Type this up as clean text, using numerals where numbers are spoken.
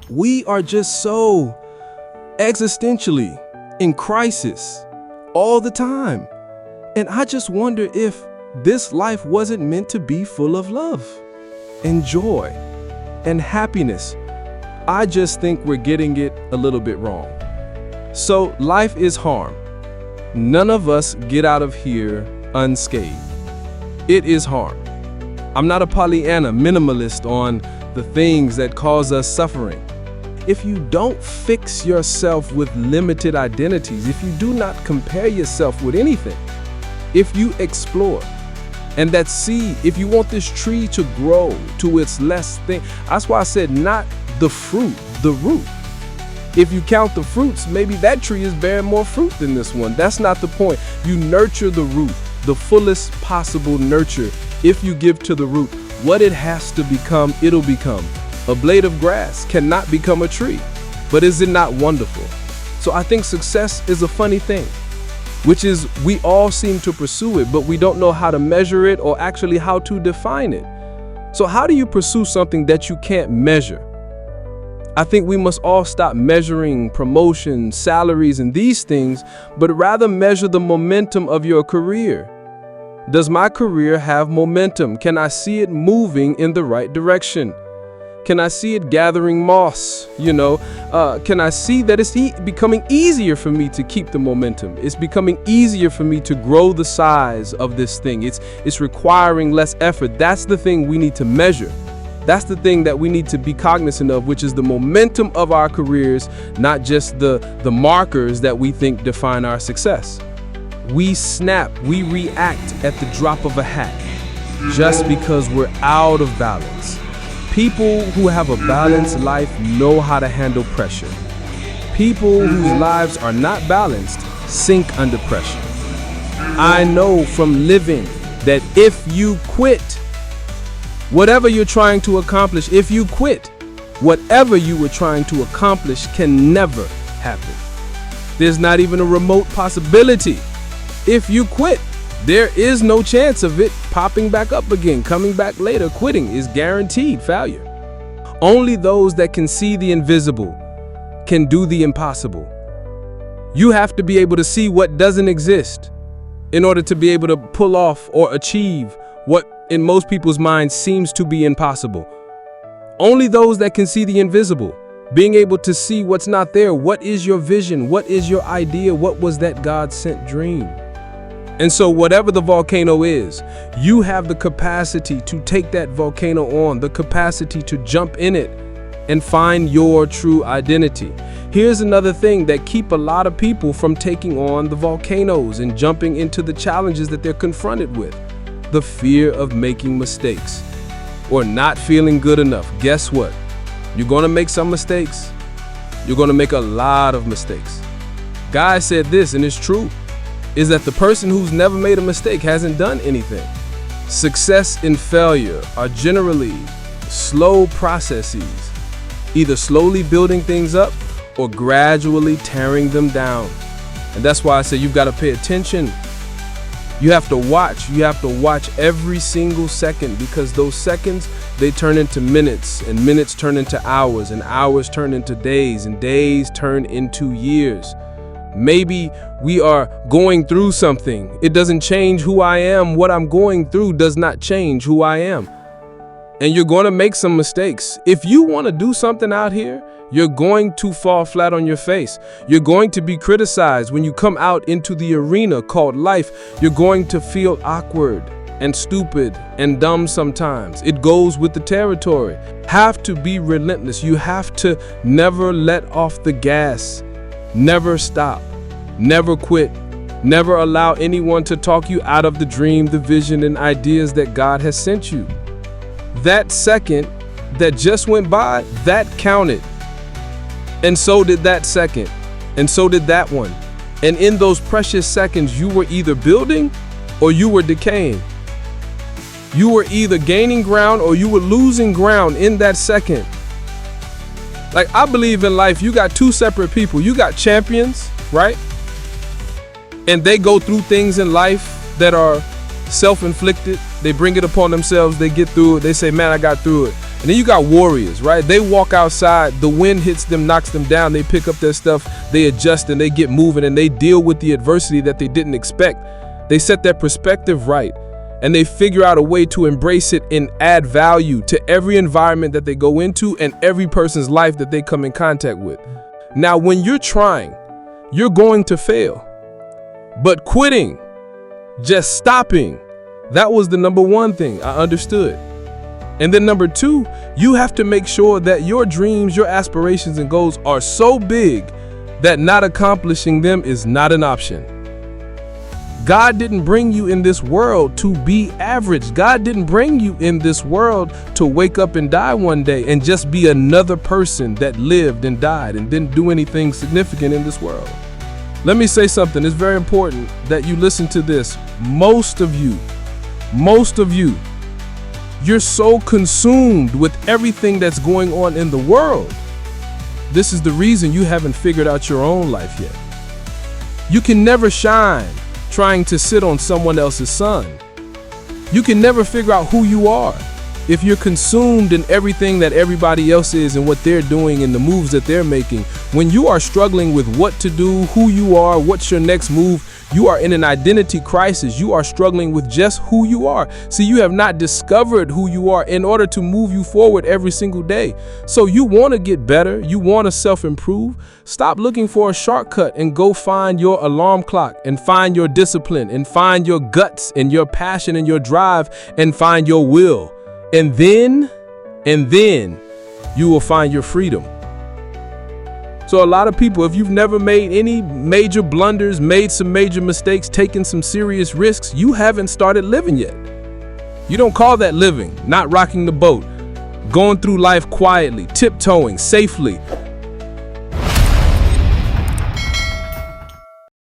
We are just so existentially in crisis all the time. And I just wonder if this life wasn't meant to be full of love and joy and happiness. I just think we're getting it a little bit wrong. So life is harm. None of us get out of here unscathed. It is harm. I'm not a Pollyanna minimalist on the things that cause us suffering. If you don't fix yourself with limited identities, if you do not compare yourself with anything, if you explore, and that seed, if you want this tree to grow to its less thing, that's why I said not the fruit, the root. If you count the fruits, maybe that tree is bearing more fruit than this one. That's not the point. You nurture the root, the fullest possible nurture. If you give to the root what it has to become, it'll become. A blade of grass cannot become a tree, but is it not wonderful? So I think success is a funny thing, which is we all seem to pursue it, but we don't know how to measure it or actually how to define it. So how do you pursue something that you can't measure? I think we must all stop measuring promotions, salaries, and these things, but rather measure the momentum of your career. Does my career have momentum? Can I see it moving in the right direction? Can I see it gathering moss? Can I see that it's becoming easier for me to keep the momentum? It's becoming easier for me to grow the size of this thing. It's requiring less effort. That's the thing we need to measure. That's the thing that we need to be cognizant of, which is the momentum of our careers, not just the markers that we think define our success. We snap, we react at the drop of a hat just because we're out of balance. People who have a balanced life know how to handle pressure. People whose lives are not balanced sink under pressure. I know from living that if you quit whatever you're trying to accomplish, if you quit, whatever you were trying to accomplish can never happen. There's not even a remote possibility. If you quit, there is no chance of it popping back up again, coming back later. Quitting is guaranteed failure. Only those that can see the invisible can do the impossible. You have to be able to see what doesn't exist in order to be able to pull off or achieve what in most people's minds seems to be impossible. Only those that can see the invisible, being able to see what's not there. What is your vision? What is your idea? What was that God-sent dream? And so whatever the volcano is, you have the capacity to take that volcano on, the capacity to jump in it and find your true identity. Here's another thing that keeps a lot of people from taking on the volcanoes and jumping into the challenges that they're confronted with. The fear of making mistakes or not feeling good enough. Guess what? You're going to make some mistakes. You're going to make a lot of mistakes. Guy said this, and it's true, is that the person who's never made a mistake hasn't done anything. Success and failure are generally slow processes, either slowly building things up or gradually tearing them down. And that's why I say you've got to pay attention. You have to watch. You have to watch every single second, because those seconds, they turn into minutes, and minutes turn into hours, and hours turn into days, and days turn into years. Maybe we are going through something. It doesn't change who I am. What I'm going through does not change who I am. And you're going to make some mistakes. If you want to do something out here, you're going to fall flat on your face. You're going to be criticized when you come out into the arena called life. You're going to feel awkward and stupid and dumb sometimes. It goes with the territory. Have to be relentless. You have to never let off the gas. Never stop. Never quit. Never allow anyone to talk you out of the dream, the vision, and ideas that God has sent you. That second that just went by, that counted. And so did that second. And so did that one. And in those precious seconds, you were either building or you were decaying. You were either gaining ground or you were losing ground in that second. Like, I believe in life, you got two separate people. You got champions, right? And they go through things in life that are self-inflicted. They bring it upon themselves. They get through it. They say, man, I got through it. And then you got warriors, right? They walk outside, the wind hits them, knocks them down, they pick up their stuff, they adjust and they get moving and they deal with the adversity that they didn't expect. They set their perspective right and they figure out a way to embrace it and add value to every environment that they go into and every person's life that they come in contact with. Now, when you're trying, you're going to fail. But quitting, just stopping, that was the number one thing I understood. And then number two, you have to make sure that your dreams, your aspirations and goals are so big that not accomplishing them is not an option. God didn't bring you in this world to be average. God didn't bring you in this world to wake up and die one day and just be another person that lived and died and didn't do anything significant in this world. Let me say something. It's very important that you listen to this. Most of you, you're so consumed with everything that's going on in the world. This is the reason you haven't figured out your own life yet. You can never shine trying to sit on someone else's sun. You can never figure out who you are if you're consumed in everything that everybody else is and what they're doing and the moves that they're making. When you are struggling with what to do, who you are, what's your next move, you are in an identity crisis. You are struggling with just who you are. See, you have not discovered who you are in order to move you forward every single day. So you want to get better. You want to self-improve. Stop looking for a shortcut and go find your alarm clock and find your discipline and find your guts and your passion and your drive and find your will. And then you will find your freedom. So a lot of people, if you've never made any major blunders, made some major mistakes, taken some serious risks, you haven't started living yet. You don't call that living, not rocking the boat, going through life quietly, tiptoeing, safely,